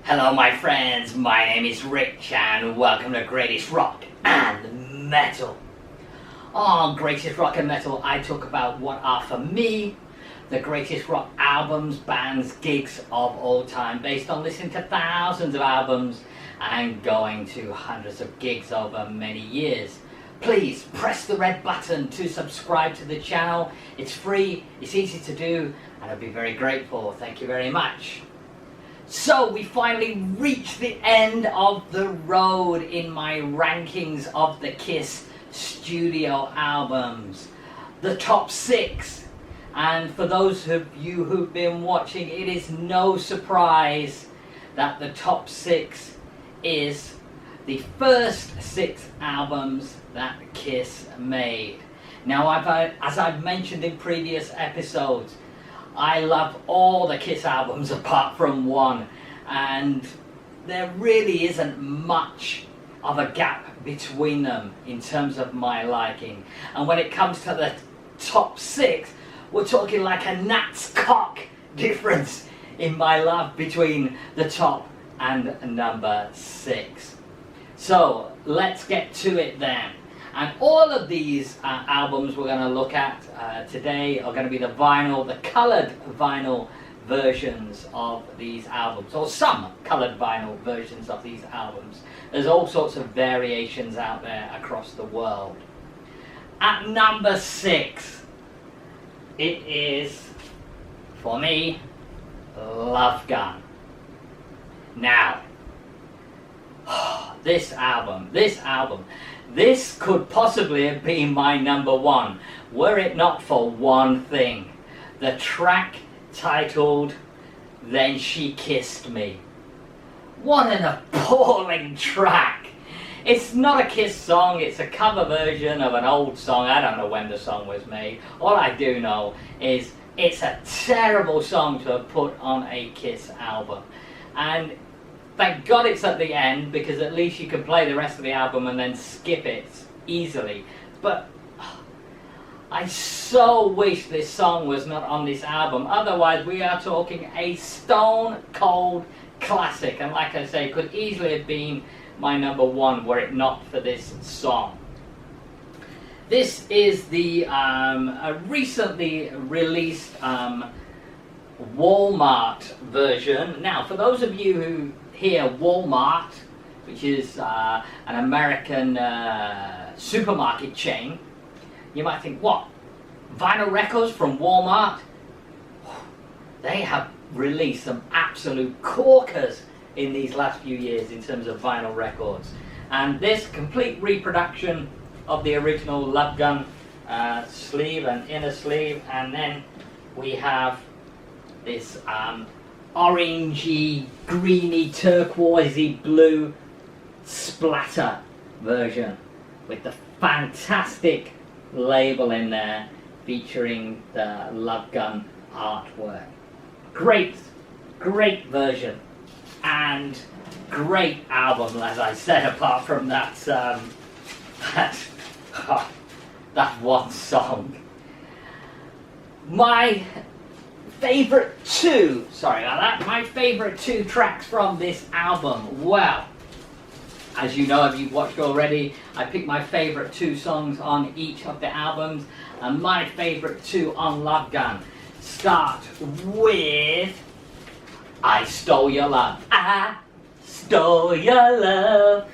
Hello my friends, my name is Rich and welcome to Greatest Rock and Metal. On Greatest Rock and Metal I talk about what are for me the greatest rock albums, bands, gigs of all time, based on listening to thousands of albums and going to hundreds of gigs over many years. Please press the red button to subscribe to the channel. It's free, it's easy to do, and I'll be very grateful. Thank you very much. So we finally reached the end of the road in my rankings of the Kiss studio albums. The top 6. And for those of you who've been watching, it is no surprise that the top 6 is the first 6 albums that Kiss made. Now, as I've mentioned in previous episodes, I love all the Kiss albums apart from one, and there really isn't much of a gap between them in terms of my liking. And when it comes to the top 6, we're talking like a gnat's cock difference in my love between the top and number 6. So let's get to it then. And all of these albums we're going to look at today are going to be the coloured vinyl versions of these albums, or some coloured vinyl versions of these albums. There's all sorts of variations out there across the world. At number 6, it is, for me, Love Gun. Now, this could possibly have been my number 1, were it not for one thing. The track titled Then She Kissed Me. What an appalling track! It's not a Kiss song, it's a cover version of an old song. I don't know when the song was made. All I do know is it's a terrible song to have put on a Kiss album. And thank God it's at the end, because at least you can play the rest of the album and then skip it easily. But I so wish this song was not on this album. Otherwise we are talking a stone cold classic, and like I say, could easily have been my number 1 were it not for this song. This is the recently released Walmart version. Now, for those of you who hear Walmart, which is an American supermarket chain, you might think, what? Vinyl records from Walmart? They have released some absolute corkers in these last few years in terms of vinyl records. And this complete reproduction of the original Love Gun sleeve and inner sleeve, and then we have this orangey, greeny, turquoisey blue splatter version with the fantastic label in there featuring the Love Gun artwork. Great version and great album, as I said, apart from that that one song. My favorite two tracks from this album, well, as you know, if you've watched already, I picked my favorite 2 songs on each of the albums, and my favorite 2 on Love Gun start with I Stole Your Love. I stole your love.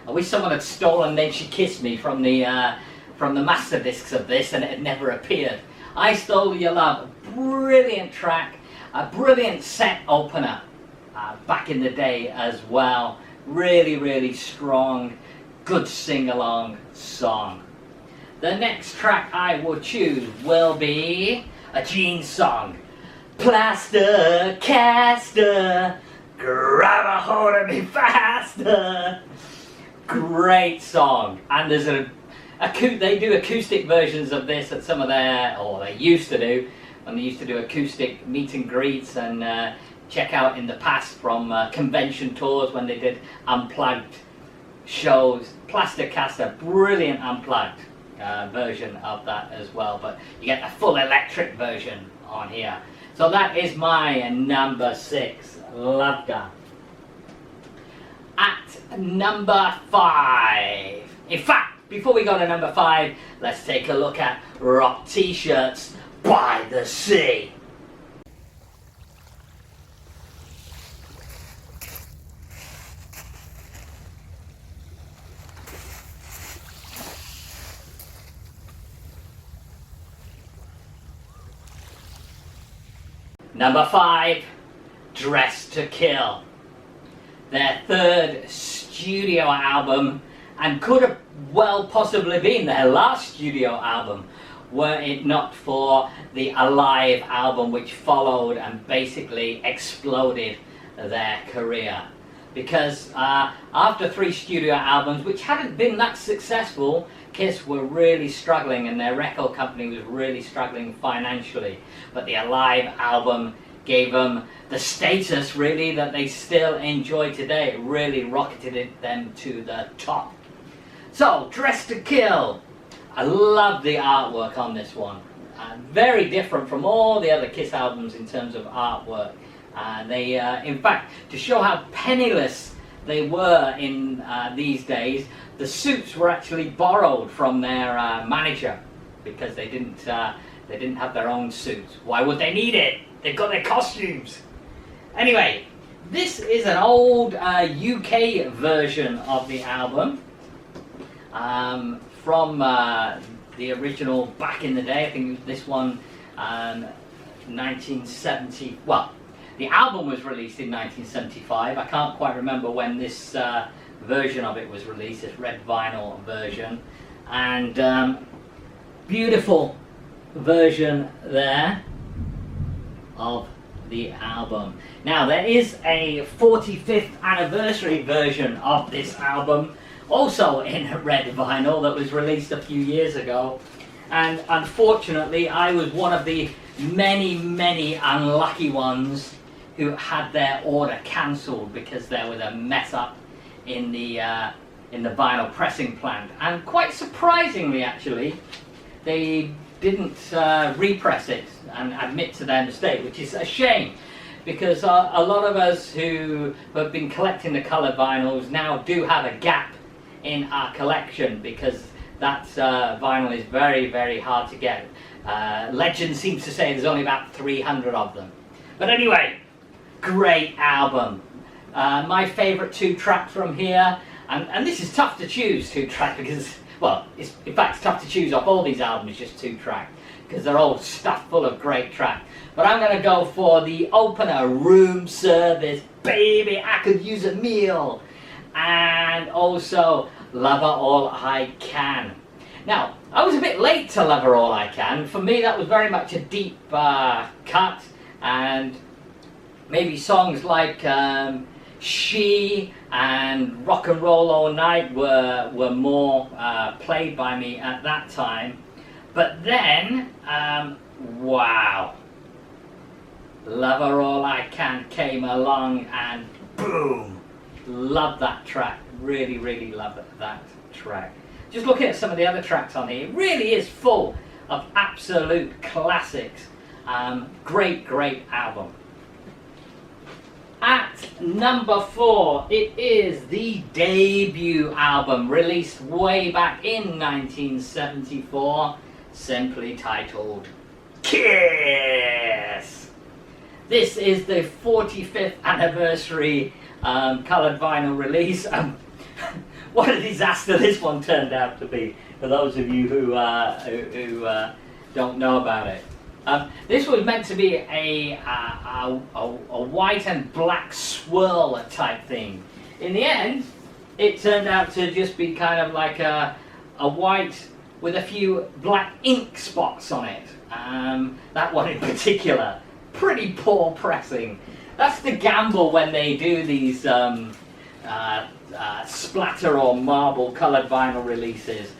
I wish someone had stolen Then She Kissed Me from the master discs of this, and it had never appeared. I Stole Your Love, a brilliant track, a brilliant set opener back in the day as well. Really, really strong, good sing-along song. The next track I will choose will be a Gene song. Plaster Caster, grab a hold of me faster. Great song. And there's they do acoustic versions of this at some of their, or they used to do, when they used to do acoustic meet and greets, and check out in the past from convention tours when they did unplugged shows. Plaster Caster, brilliant unplugged version of that as well, but you get the full electric version on here. So that is my number 6, Love Gun. number 5. In fact, before we go to number 5, let's take a look at rock t-shirts by the sea. Number 5, Dressed to Kill. Their 3rd studio album, and could have well possibly been their last studio album, were it not for the Alive album, which followed and basically exploded their career. Because after 3 studio albums, which hadn't been that successful, Kiss were really struggling and their record company was really struggling financially. But the Alive album gave them the status really that they still enjoy today. It really rocketed them to the top. So, Dressed to Kill. I love the artwork on this one. Very different from all the other Kiss albums in terms of artwork. They, in fact, to show how penniless they were in these days, the suits were actually borrowed from their manager because they didn't have their own suits. Why would they need it? They've got their costumes. Anyway, this is an old UK version of the album from the original back in the day. I think this one 1970. Well, the album was released in 1975. I can't quite remember when this version of it was released, this red vinyl version. And beautiful version there of the album. Now there is a 45th anniversary version of this album, also in red vinyl, that was released a few years ago. And unfortunately I was one of the many unlucky ones who had their order cancelled because there was a mess up in the vinyl pressing plant. And quite surprisingly actually, they didn't repress it and admit to their mistake, which is a shame, because a lot of us who have been collecting the coloured vinyls now do have a gap in our collection, because that vinyl is very hard to get. Legend seems to say there's only about 300 of them. But anyway, great album. My favourite 2 tracks from here, and this is tough to choose 2 tracks because, well, in fact it's tough to choose off all these albums, just 2 tracks, because they're all stuffed full of great tracks. But I'm going to go for the opener, Room Service, Baby I Could Use a Meal, and also Lover All I Can. Now, I was a bit late to Lover All I Can. For me that was very much a deep cut, and maybe songs like She and Rock and Roll All Night were more played by me at that time. But then, wow, Lover All I Can came along and boom, love that track, really love that track. Just looking at some of the other tracks on here, it really is full of absolute classics. Great album. At number 4, it is the debut album released way back in 1974, simply titled Kiss. This is the 45th anniversary coloured vinyl release. What a disaster this one turned out to be, for those of you who don't know about it. This was meant to be a white and black swirl type thing. In the end, it turned out to just be kind of like a white with a few black ink spots on it. That one in particular, pretty poor pressing. That's the gamble when they do these splatter or marble coloured vinyl releases.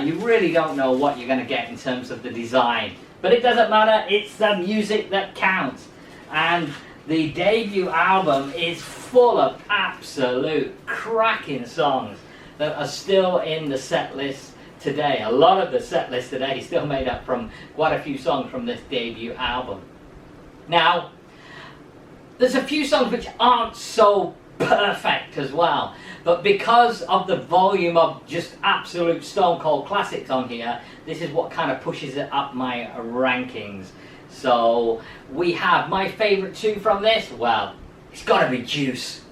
You really don't know what you're going to get in terms of the design. But it doesn't matter, it's the music that counts. And the debut album is full of absolute cracking songs that are still in the set list today. A lot of the set list today is still made up from quite a few songs from this debut album. Now, there's a few songs which aren't so perfect as well. But because of the volume of just absolute stone cold classics on here, this is what kind of pushes it up my rankings. So we have my favourite two from this. Well, it's got to be Juice.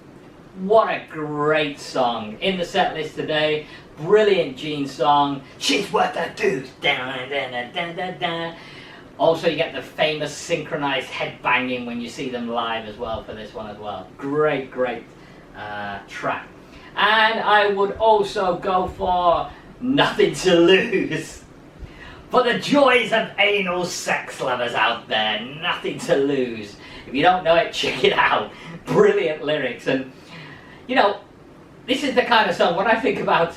What a great song in the set list today. Brilliant Gene song. She's worth the deuce. Also, you get the famous synchronized head banging when you see them live as well for this one as well. Great track. And I would also go for Nothing to Lose. For the joys of anal sex lovers out there, Nothing to Lose. If you don't know it, check it out. Brilliant lyrics. And, you know, this is the kind of song, when I think about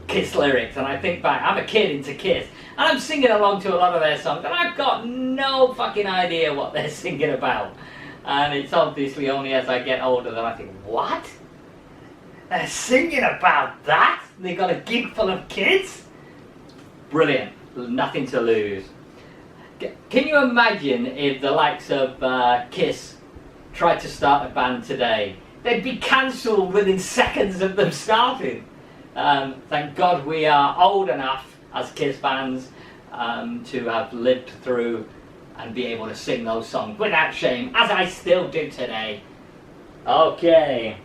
Kiss lyrics, and I think back, I'm a kid into Kiss, and I'm singing along to a lot of their songs, and I've got no fucking idea what they're singing about. And it's obviously only as I get older that I think, what? They're singing about that? They got a gig full of kids? Brilliant. Nothing to Lose. Can you imagine if the likes of Kiss tried to start a band today? They'd be cancelled within seconds of them starting. Thank God we are old enough as Kiss fans to have lived through and be able to sing those songs without shame, as I still do today. Okay.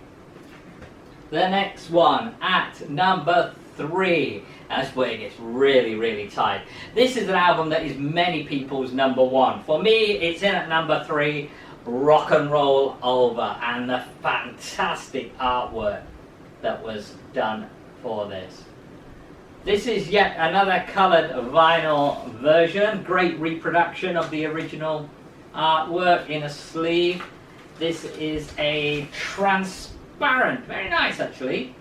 The next one at number 3. That's where it gets really tight. This is an album that is many people's number 1. For me, it's in at number 3, Rock and Roll Over, and the fantastic artwork that was done for this. This is yet another coloured vinyl version. Great reproduction of the original artwork in a sleeve. This is a transparent, very nice actually.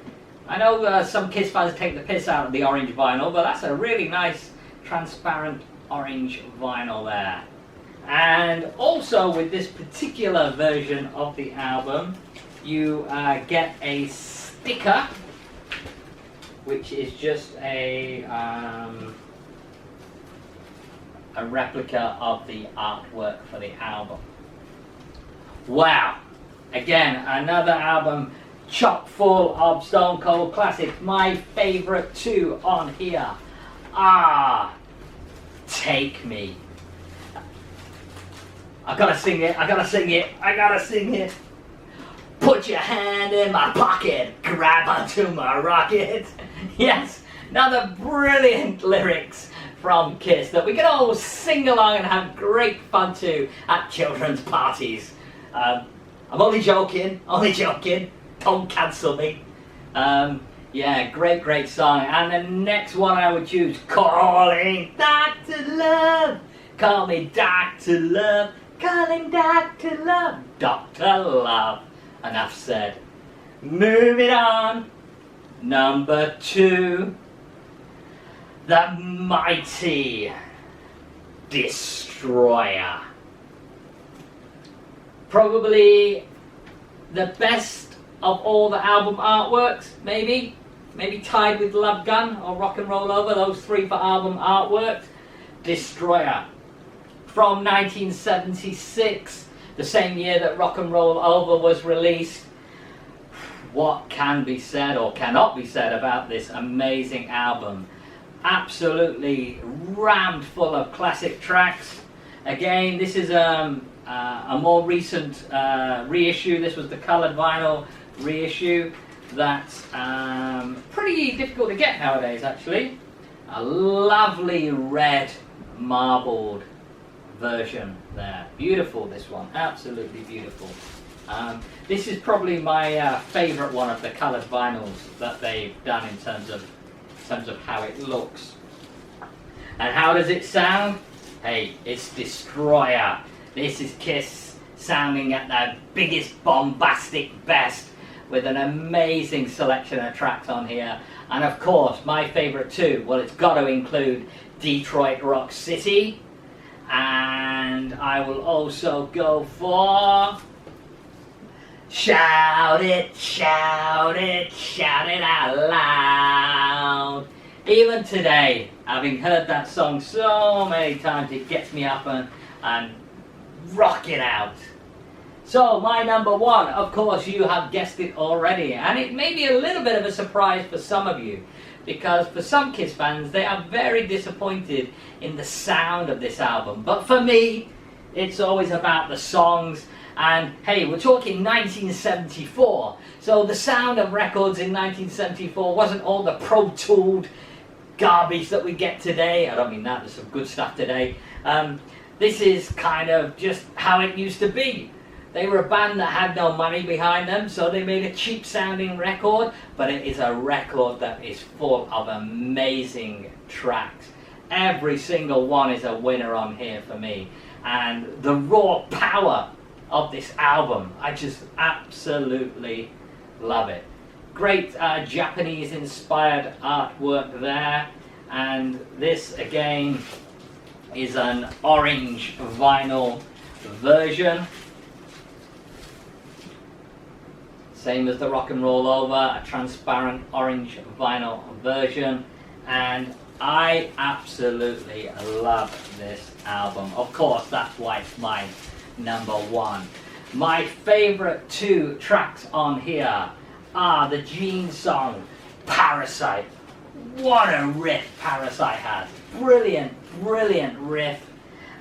I know some Kiss fans take the piss out of the orange vinyl, but that's a really nice transparent orange vinyl there. And also with this particular version of the album, you get a sticker, which is just a replica of the artwork for the album. Wow! Again, another album chock full of stone cold classics. My favourite two on here are Take Me. I gotta sing it. Put your hand in my pocket, grab onto my rocket. Yes, another brilliant lyrics from Kiss that we can all sing along and have great fun to at children's parties. I'm only joking. Don't cancel me. Yeah, great song. And the next one I would choose, Calling Dr. Love. Call me Dr. Love. Calling Dr. Love. Dr. Love. Enough said. Moving on. Number 2. The Mighty Destroyer. Probably the best of all the album artworks, maybe tied with Love Gun or Rock and Roll Over, those 3 for album artworks. Destroyer. From 1976, the same year that Rock and Roll Over was released. What can be said or cannot be said about this amazing album? Absolutely rammed full of classic tracks. Again, this is a more recent reissue. This was the coloured vinyl reissue that's pretty difficult to get nowadays actually. A lovely red marbled version there. Beautiful, this one, absolutely beautiful. This is probably my favourite one of the coloured vinyls that they've done in terms of how it looks. And how does it sound? Hey, it's Destroyer. This is Kiss sounding at their biggest bombastic best with an amazing selection of tracks on here. And of course, my favourite too, well, it's got to include Detroit Rock City. And I will also go for Shout It, Shout It, Shout It Out Loud. Even today, having heard that song so many times, it gets me up and rock it out. So my number one, of course you have guessed it already, and it may be a little bit of a surprise for some of you, because for some Kiss fans they are very disappointed in the sound of this album. But for me, it's always about the songs. And hey, we're talking 1974, so the sound of records in 1974 wasn't all the pro-tooled garbage that we get today. I don't mean that, there's some good stuff today. This is kind of just how it used to be. They were a band that had no money behind them, so they made a cheap sounding record, but it is a record that is full of amazing tracks. Every single one is a winner on here for me. And the raw power of this album, I just absolutely love it. Great Japanese inspired artwork there, and this again is an orange vinyl version. Same as the Rock and Roll Over, a transparent orange vinyl version, and I absolutely love this album. Of course, that's why it's my number one. My favorite two tracks on here are the Gene song, Parasite. What a riff Parasite has. Brilliant, brilliant riff.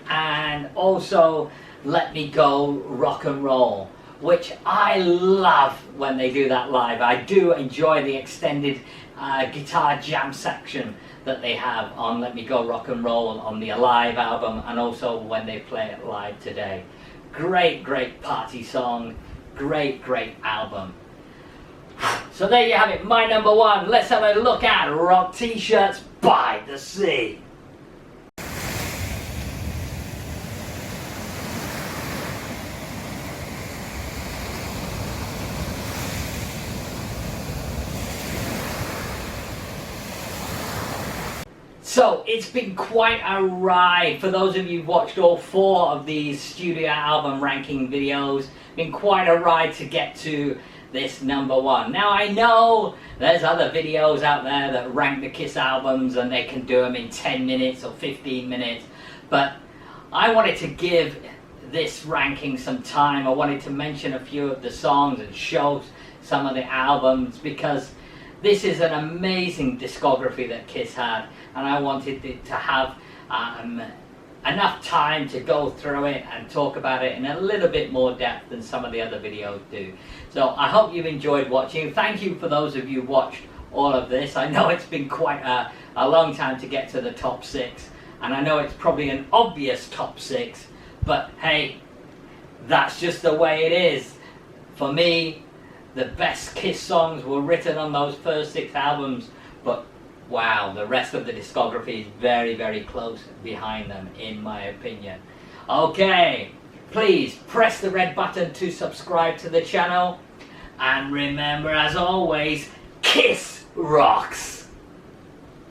And also Let Me Go, Rock and Roll, which I love when they do that live. I do enjoy the extended guitar jam section that they have on Let Me Go Rock and Roll on the Alive album, and also when they play it live today. Great, great party song. Great, great album. So there you have it, my number one. Let's have a look at Rock T-Shirts by the Sea. So it's been quite a ride for those of you who've watched all 4 of these studio album ranking videos. Been quite a ride to get to this number one. Now I know there's other videos out there that rank the Kiss albums and they can do them in 10 minutes or 15 minutes, but I wanted to give this ranking some time. I wanted to mention a few of the songs and show some of the albums, because this is an amazing discography that Kiss had, and I wanted it to have enough time to go through it and talk about it in a little bit more depth than some of the other videos do. So I hope you've enjoyed watching. Thank you for those of you who watched all of this. I know it's been quite a long time to get to the top 6, and I know it's probably an obvious top 6, but hey, that's just the way it is. For me, the best Kiss songs were written on those first 6 albums, but wow, the rest of the discography is very, very close behind them, in my opinion. Okay, please press the red button to subscribe to the channel, and remember, as always, Kiss rocks!